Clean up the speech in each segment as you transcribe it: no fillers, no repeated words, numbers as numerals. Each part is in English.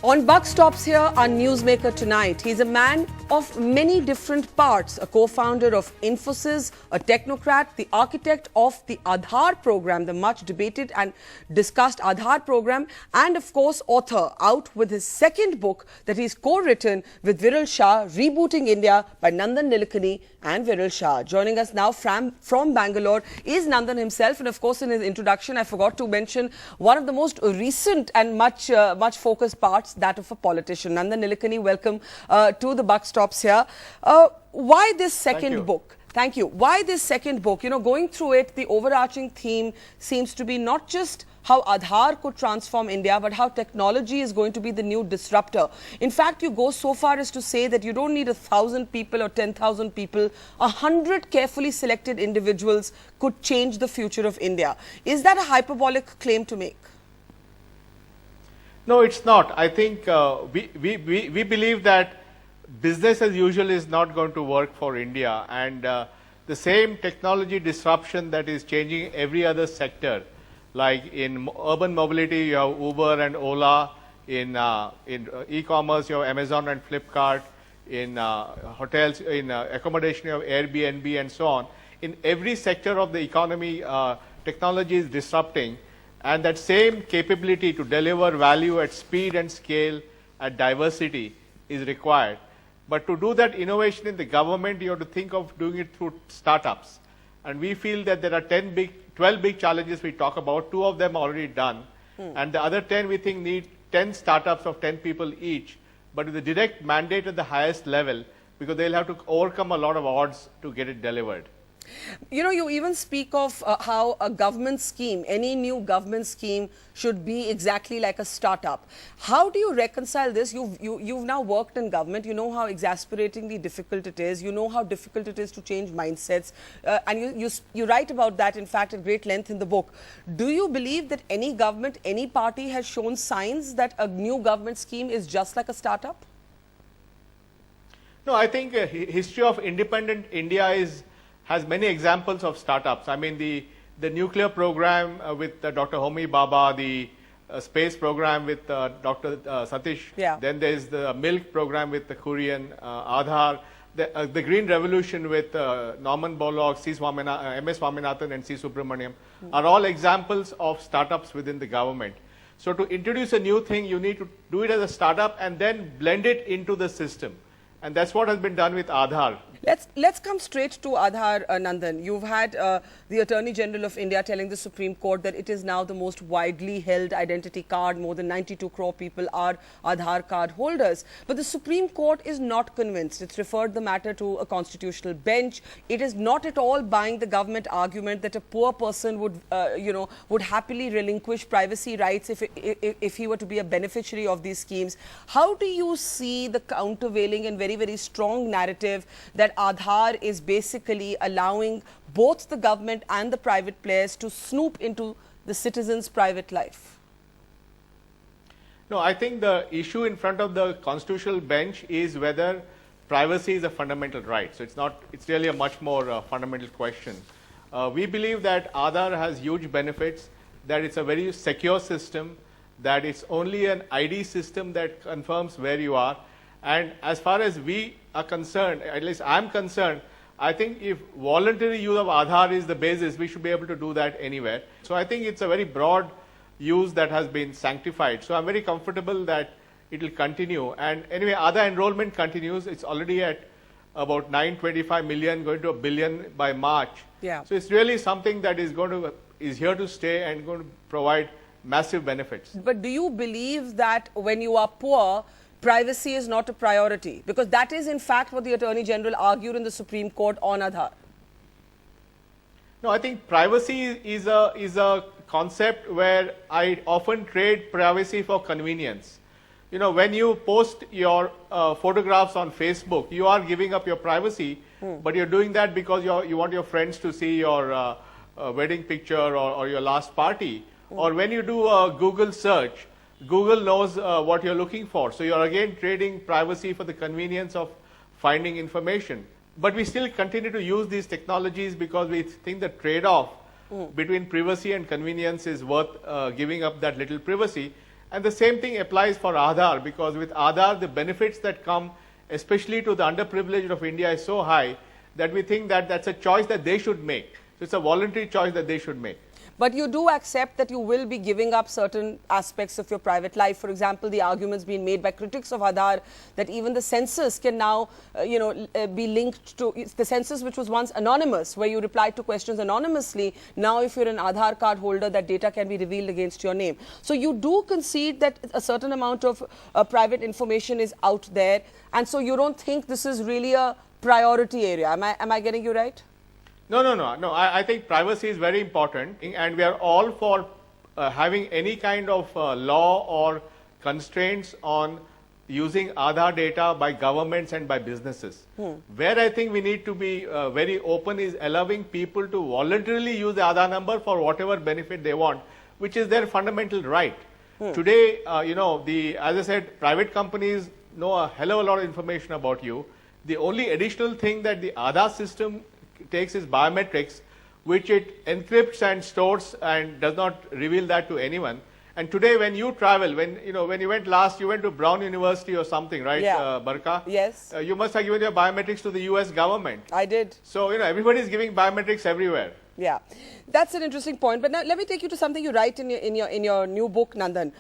On Buck Stops here, our newsmaker tonight. He's a man of many different parts, a co-founder of Infosys, a technocrat, the architect of the Aadhaar program, the much debated and discussed Aadhaar program, and of course author, out with his second book that he's co-written with Viral Shah, Rebooting India by Nandan Nilekani and Viral Shah. Joining us now from Bangalore is Nandan himself, and of course in his introduction I forgot to mention one of the most recent and much focused parts, that of a politician. Nandan Nilekani, welcome to the Buck Stops here. Why this second book? Thank you. Why this second book? You know, going through it, the overarching theme seems to be not just how Aadhaar could transform India, but how technology is going to be the new disruptor. In fact, you go so far as to say that you don't need 1,000 people or 10,000 people. 100 carefully selected individuals could change the future of India. Is that a hyperbolic claim to make? No, it's not. I think we believe that business as usual is not going to work for India, and the same technology disruption that is changing every other sector, like in urban mobility you have Uber and Ola, in e-commerce you have Amazon and Flipkart, in hotels, in accommodation you have Airbnb and so on. In every sector of the economy, technology is disrupting, and that same capability to deliver value at speed and scale, at diversity, is required. But to do that innovation in the government, you have to think of doing it through startups. And we feel that there are 12 big challenges we talk about. 2 of them are already done. And the other 10 we think need 10 startups of 10 people each, but with a direct mandate at the highest level, because they'll have to overcome a lot of odds to get it delivered. You know, you even speak of how a government scheme, any new government scheme should be exactly like a startup. How do you reconcile this? You've now worked in government. You know how exasperatingly difficult it is. You know how difficult it is to change mindsets. And you write about that, in fact, at great length in the book. Do you believe that any government, any party has shown signs that a new government scheme is just like a startup? No, I think history of independent India has many examples of startups. I mean, the nuclear program with Dr. Homi Bhabha, the space program with Dr. Satish. Yeah. Then there is the milk program with the Korean, Aadhaar, the green revolution with Norman Borlaug, M.S. Swaminathan and C. Subramaniam are all examples of startups within the government. So to introduce a new thing, you need to do it as a startup and then blend it into the system. And that's what has been done with Aadhaar. Let's come straight to Aadhaar, Nandan. You've had the Attorney General of India telling the Supreme Court that it is now the most widely held identity card. More than 92 crore people are Aadhaar card holders. But the Supreme Court is not convinced. It's referred the matter to a constitutional bench. It is not at all buying the government argument that a poor person would happily relinquish privacy rights if he were to be a beneficiary of these schemes. How do you see the countervailing and very, very strong narrative that Aadhaar is basically allowing both the government and the private players to snoop into the citizens' private life? No, I think the issue in front of the constitutional bench is whether privacy is a fundamental right. So it's really a much more fundamental question. We believe that Aadhaar has huge benefits, that it's a very secure system, that it's only an ID system that confirms where you are. And as far as we are concerned, at least I'm concerned, I think if voluntary use of Aadhaar is the basis, we should be able to do that anywhere. So I think it's a very broad use that has been sanctified. So I'm very comfortable that it will continue. And anyway, Aadhaar enrollment continues. It's already at about 925 million, going to 1 billion by March. Yeah. So it's really something that is here to stay and going to provide massive benefits. But do you believe that when you are poor, privacy is not a priority? Because that is in fact what the Attorney General argued in the Supreme Court on Aadhaar. No, I think privacy is a concept where I often trade privacy for convenience. You know, when you post your photographs on Facebook, you are giving up your privacy, but you're doing that because you want your friends to see your wedding picture or your last party. Or when you do a Google search, Google knows what you're looking for. So you're again trading privacy for the convenience of finding information. But we still continue to use these technologies because we think the trade-off between privacy and convenience is worth giving up that little privacy. And the same thing applies for Aadhaar, because with Aadhaar, the benefits that come, especially to the underprivileged of India, is so high that we think that that's a choice that they should make. So it's a voluntary choice that they should make. But you do accept that you will be giving up certain aspects of your private life. For example, the arguments being made by critics of Aadhaar that even the census can now, be linked to the census, which was once anonymous, where you replied to questions anonymously. Now, if you're an Aadhaar card holder, that data can be revealed against your name. So you do concede that a certain amount of private information is out there, and so you don't think this is really a priority area. Am I getting you right? No. I think privacy is very important, and we are all for having any kind of law or constraints on using Aadhaar data by governments and by businesses. Where I think we need to be very open is allowing people to voluntarily use the Aadhaar number for whatever benefit they want, which is their fundamental right. Today, as I said, private companies know a hell of a lot of information about you. The only additional thing that the Aadhaar system takes is biometrics, which it encrypts and stores and does not reveal that to anyone. And today, when you travel, when you went last, you went to Brown University or something, right, Yeah. Barka? Yes. You must have given your biometrics to the US government. I did. So, everybody is giving biometrics everywhere. Yeah, that's an interesting point. But now let me take you to something you write in your new book, Nandan.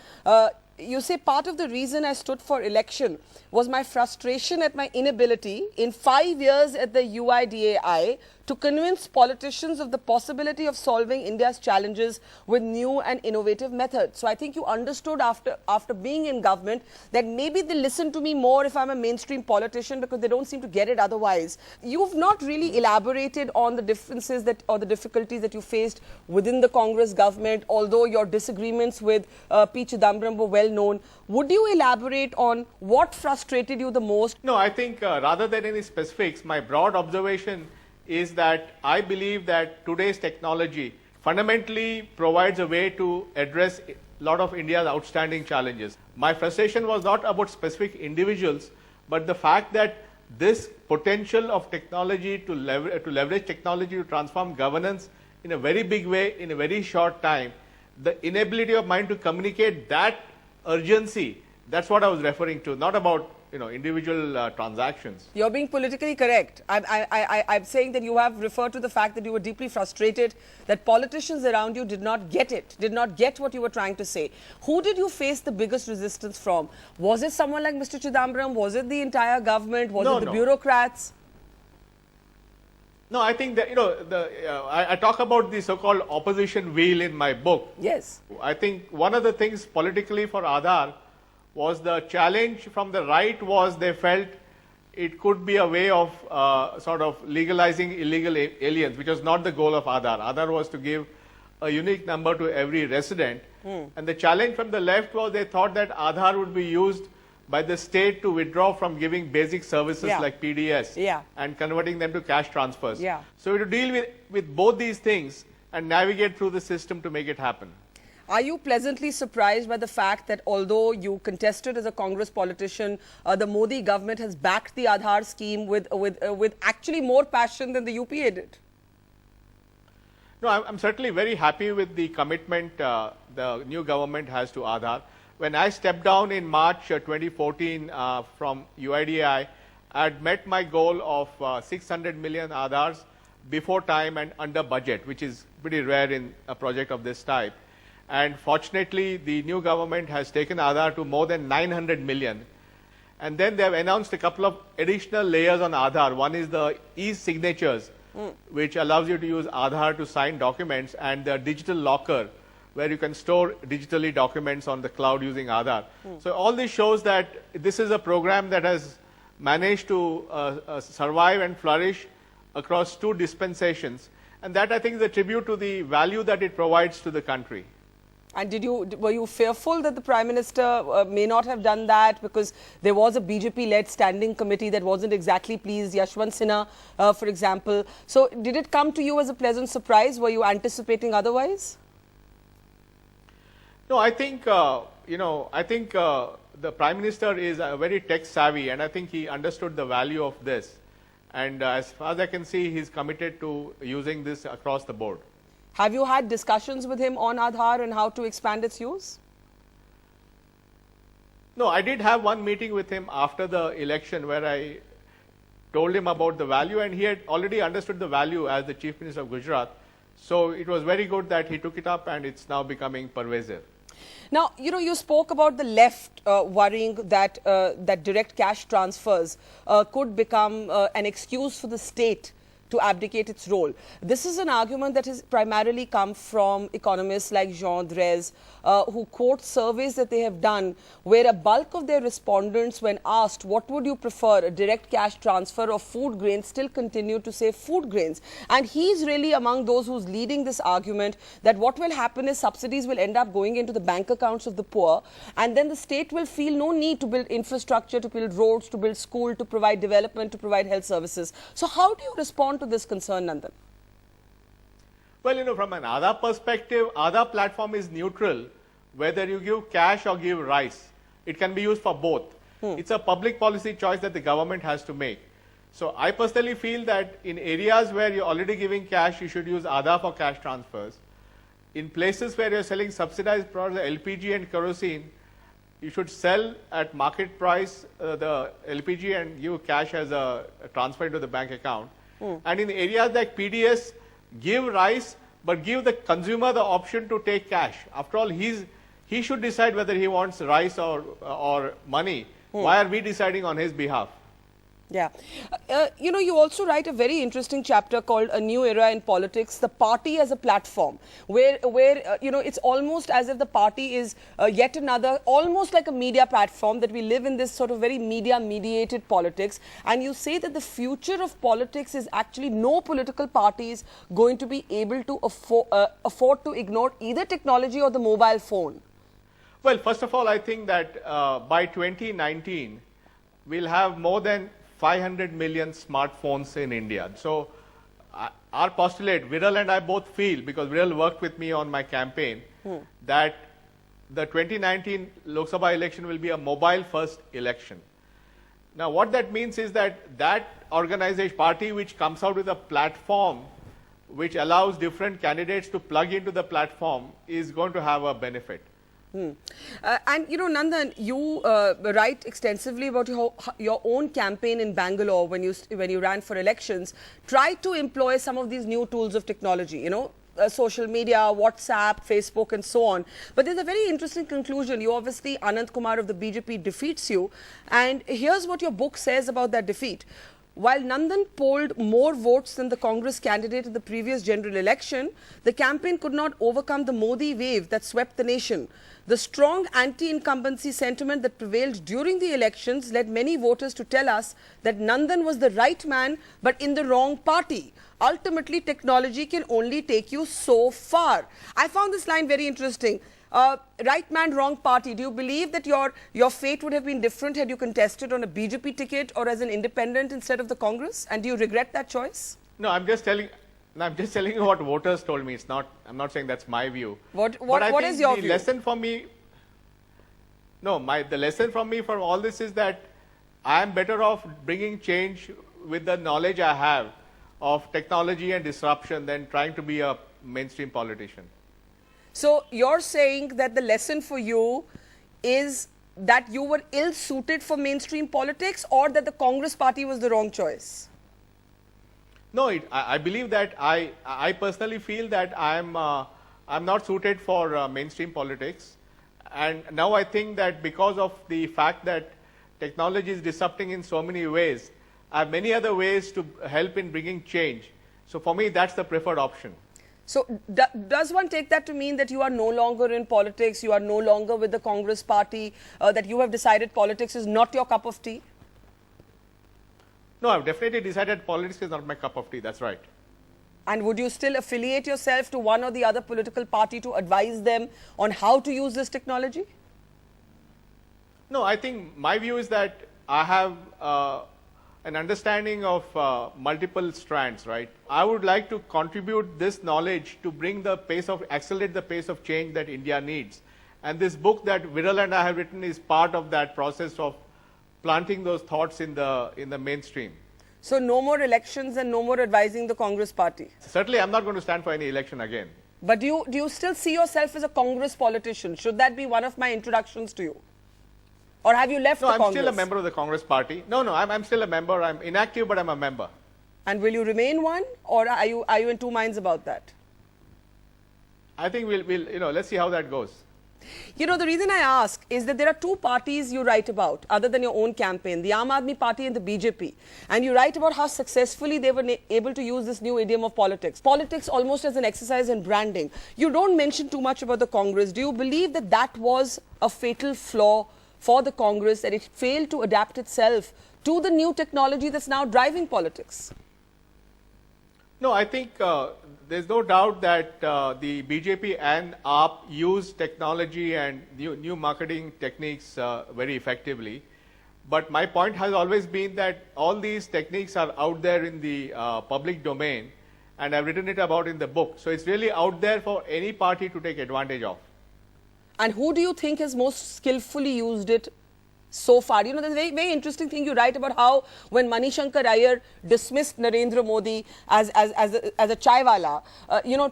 You say part of the reason I stood for election was my frustration at my inability in 5 years at the UIDAI to convince politicians of the possibility of solving India's challenges with new and innovative methods. So I think you understood after being in government that maybe they listen to me more if I'm a mainstream politician, because they don't seem to get it otherwise. You've not really elaborated on the differences or the difficulties that you faced within the Congress government, although your disagreements with P. Chidambaram were well known. Would you elaborate on what frustrated you the most? No, I think rather than any specifics, my broad observation is that I believe that today's technology fundamentally provides a way to address a lot of India's outstanding challenges. My frustration was not about specific individuals, but the fact that this potential of technology to leverage technology to transform governance in a very big way in a very short time, the inability of mine to communicate that urgency, that's what I was referring to, not about individual transactions. You're being politically correct. I'm saying that you have referred to the fact that you were deeply frustrated that politicians around you did not get what you were trying to say. Who did you face the biggest resistance from? Was it someone like Mr. Chidambaram? Was it the entire government? Was it the bureaucrats? No, I think that, I talk about the so-called opposition wheel in my book. Yes. I think one of the things politically for Aadhaar was the challenge from the right was they felt it could be a way of sort of legalizing illegal aliens, which was not the goal of Aadhaar. Aadhaar was to give a unique number to every resident. And the challenge from the left was they thought that Aadhaar would be used by the state to withdraw from giving basic services like PDS and converting them to cash transfers. So to deal with both these things and navigate through the system to make it happen. Are you pleasantly surprised by the fact that although you contested as a Congress politician, the Modi government has backed the Aadhaar scheme with actually more passion than the UPA did? No, I'm certainly very happy with the commitment the new government has to Aadhaar. When I stepped down in March 2014 from UIDAI, I had met my goal of 600 million Aadhaars before time and under budget, which is pretty rare in a project of this type. And fortunately, the new government has taken Aadhaar to more than 900 million. And then they have announced a couple of additional layers on Aadhaar. One is the e-signatures, which allows you to use Aadhaar to sign documents, and the digital locker, where you can store digitally documents on the cloud using Aadhaar. So all this shows that this is a program that has managed to survive and flourish across 2 dispensations. And that, I think, is a tribute to the value that it provides to the country. And were you fearful that the Prime Minister may not have done that, because there was a BJP-led standing committee that wasn't exactly pleased, Yashwant Sinha, for example. So did it come to you as a pleasant surprise? Were you anticipating otherwise? No, I think, the Prime Minister is very tech-savvy, and I think he understood the value of this. And as far as I can see, he's committed to using this across the board. Have you had discussions with him on Aadhaar and how to expand its use? No, I did have one meeting with him after the election where I told him about the value, and he had already understood the value as the Chief Minister of Gujarat. So it was very good that he took it up, and it's now becoming pervasive. Now, you spoke about the left worrying that that direct cash transfers could become an excuse for the state to abdicate its role. This is an argument that has primarily come from economists like Jean Drèze, who quote surveys that they have done where a bulk of their respondents, when asked what would you prefer, a direct cash transfer or food grains, still continue to say food grains. And he's really among those who's leading this argument that what will happen is subsidies will end up going into the bank accounts of the poor, and then the state will feel no need to build infrastructure, to build roads, to build school, to provide development, to provide health services. So how do you respond to this concern, Nandan? Well, from an Aadhaar perspective, Aadhaar platform is neutral. Whether you give cash or give rice, it can be used for both. It's a public policy choice that the government has to make. So I personally feel that in areas where you're already giving cash, you should use Aadhaar for cash transfers. In places where you're selling subsidized products, LPG and kerosene, you should sell at market price the LPG and give cash as a transfer into the bank account. And in areas like PDS, give rice, but give the consumer the option to take cash. After all, he should decide whether he wants rice or money. Why are we deciding on his behalf? Yeah. You also write a very interesting chapter called A New Era in Politics, the party as a platform, where it's almost as if the party is yet another, almost like a media platform, that we live in this sort of very media-mediated politics. And you say that the future of politics is actually no political party is going to be able to afford to ignore either technology or the mobile phone. Well, first of all, I think that by 2019, we'll have more than 500 million smartphones in India. So our postulate, Viral and I both feel, because Viral worked with me on my campaign, that the 2019 Lok Sabha election will be a mobile first election. Now what that means is that organization, party which comes out with a platform which allows different candidates to plug into the platform is going to have a benefit. And Nandan, you write extensively about your own campaign in Bangalore when you ran for elections. Tried to employ some of these new tools of technology, social media, WhatsApp, Facebook, and so on. But there's a very interesting conclusion. You obviously, Anand Kumar of the BJP defeats you, and here's what your book says about that defeat. While Nandan polled more votes than the Congress candidate in the previous general election, the campaign could not overcome the Modi wave that swept the nation. The strong anti-incumbency sentiment that prevailed during the elections led many voters to tell us that Nandan was the right man but in the wrong party. Ultimately, technology can only take you so far. I found this line very interesting. Right man, wrong party. Do you believe that your fate would have been different had you contested on a BJP ticket or as an independent instead of the Congress? And do you regret that choice? No, I'm just telling you what voters told me. I'm not saying that's my view. What is your view? Lesson for me? No, the lesson from me from all this is that I am better off bringing change with the knowledge I have of technology and disruption than trying to be a mainstream politician. So you're saying that the lesson for you is that you were ill-suited for mainstream politics, or that the Congress party was the wrong choice? No, I believe that I personally feel that I'm not suited for mainstream politics, and now I think that because of the fact that technology is disrupting in so many ways, I have many other ways to help in bringing change. So for me, that's the preferred option. So does one take that to mean that you are no longer in politics, you are no longer with the Congress party, that you have decided politics is not your cup of tea? No, I've definitely decided politics is not my cup of tea, that's right. And would you still affiliate yourself to one or the other political party to advise them on how to use this technology? No, I think my view is that I have an understanding of multiple strands, right? I would like to contribute this knowledge to bring accelerate the pace of change that India needs. And this book that Viral and I have written is part of that process of planting those thoughts in the mainstream. So no more elections and no more advising the Congress party? Certainly, I'm not going to stand for any election again. But do you still see yourself as a Congress politician? Should that be one of my introductions to you? Or have you left No, the I'm Congress? still a member of the Congress party. No, I'm still a member. I'm inactive, but I'm a member. And will you remain one, or are you in two minds about that? I think we'll let's see how that goes. You know, the reason I ask is that there are two parties you write about, other than your own campaign, the Aam Aadmi Party and the BJP. And you write about how successfully they were able to use this new idiom of politics. Politics almost as an exercise in branding. You don't mention too much about the Congress. Do you believe that that was a fatal flaw for the Congress, that it failed to adapt itself to the new technology that's now driving politics? No, I think there's no doubt that the BJP and AAP use technology and new marketing techniques very effectively. But my point has always been that all these techniques are out there in the public domain, and I've written it about in the book. So it's really out there for any party to take advantage of. And who do you think has most skillfully used it so far? You know, there's a very, very interesting thing you write about how when Manishankar Iyer dismissed Narendra Modi as a chaiwala,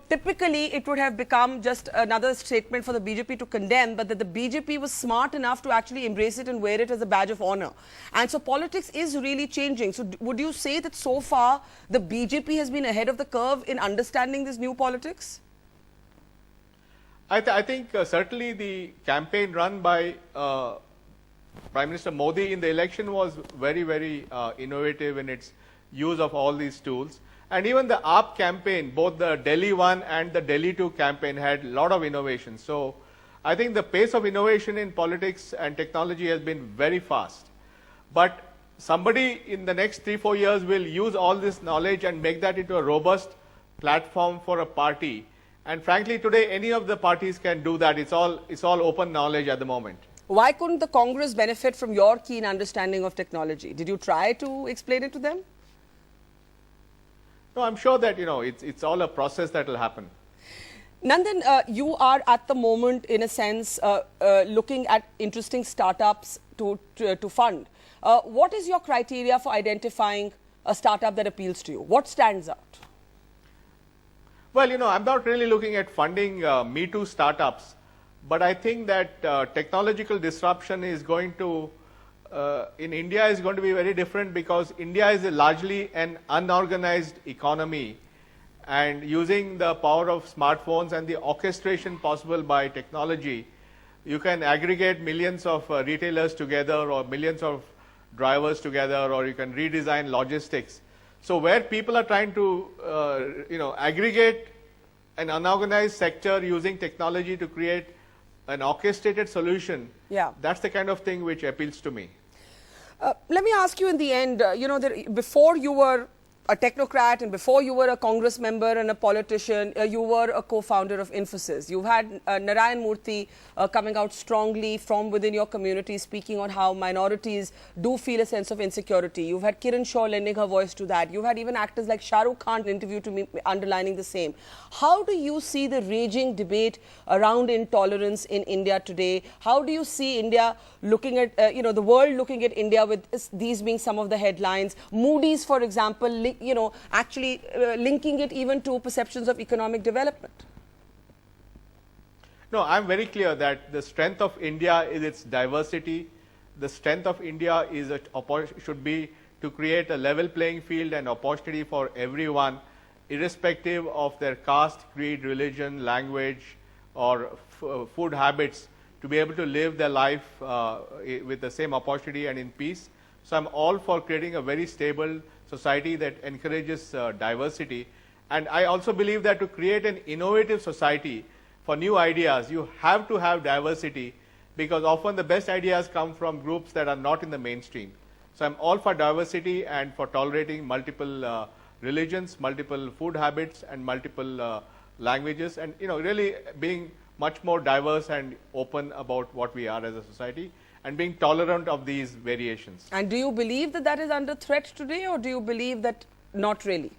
typically it would have become just another statement for the BJP to condemn, but that the BJP was smart enough to actually embrace it and wear it as a badge of honor. And so politics is really changing. So would you say that so far the BJP has been ahead of the curve in understanding this new politics? I think certainly the campaign run by Prime Minister Modi in the election was very, very innovative in its use of all these tools. And even the AAP campaign, both the Delhi 1 and the Delhi 2 campaign had a lot of innovation. So I think the pace of innovation in politics and technology has been very fast. But somebody in the next 3-4 years will use all this knowledge and make that into a robust platform for a party. And frankly, today, any of the parties can do that. It's all open knowledge at the moment. Why couldn't the Congress benefit from your keen understanding of technology? Did you try to explain it to them? No, I'm sure that, it's all a process that will happen. Nandan, you are at the moment, in a sense, looking at interesting startups to fund. What is your criteria for identifying a startup that appeals to you? What stands out? Well, I'm not really looking at funding Me Too startups, but I think that technological disruption is going to, in India, is going to be very different because India is largely an unorganized economy, and using the power of smartphones and the orchestration possible by technology, you can aggregate millions of retailers together or millions of drivers together, or you can redesign logistics. So where people are trying to, aggregate an unorganized sector using technology to create an orchestrated solution, that's the kind of thing which appeals to me. Let me ask you in the end, before you were a technocrat and before you were a Congress member and a politician, you were a co-founder of Infosys. You've had Narayan Murthy coming out strongly from within your community, speaking on how minorities do feel a sense of insecurity. You've had Kiran Shaw lending her voice to that. You've had even actors like Shah Rukh Khan interview to me underlining the same. How do you see the raging debate around intolerance in India today? How do you see India looking at, the world looking at India with these being some of the headlines? Moody's, for example, actually linking it even to perceptions of economic development? No, I'm very clear that the strength of India is its diversity. The strength of India should be to create a level playing field and opportunity for everyone, irrespective of their caste, creed, religion, language, or food habits, to be able to live their life with the same opportunity and in peace. So I'm all for creating a very stable society that encourages diversity. And I also believe that to create an innovative society for new ideas, you have to have diversity, because often the best ideas come from groups that are not in the mainstream. So I'm all for diversity and for tolerating multiple religions, multiple food habits, and multiple languages, and really being much more diverse and open about what we are as a society, and being tolerant of these variations. And do you believe that that is under threat today, or do you believe that not really?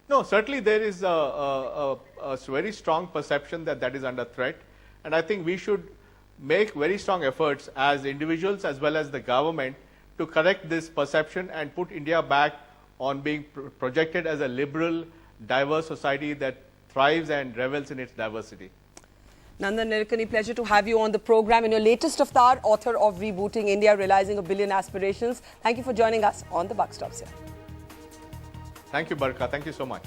No, certainly there is a very strong perception that that is under threat, and I think we should make very strong efforts as individuals as well as the government to correct this perception and put India back on being projected as a liberal, diverse society that thrives and revels in its diversity. Nandan Nilekani, pleasure to have you on the program. In your latest avatar, author of Rebooting India, Realizing a Billion Aspirations. Thank you for joining us on The Buck Stops Here. Thank you, Barka. Thank you so much.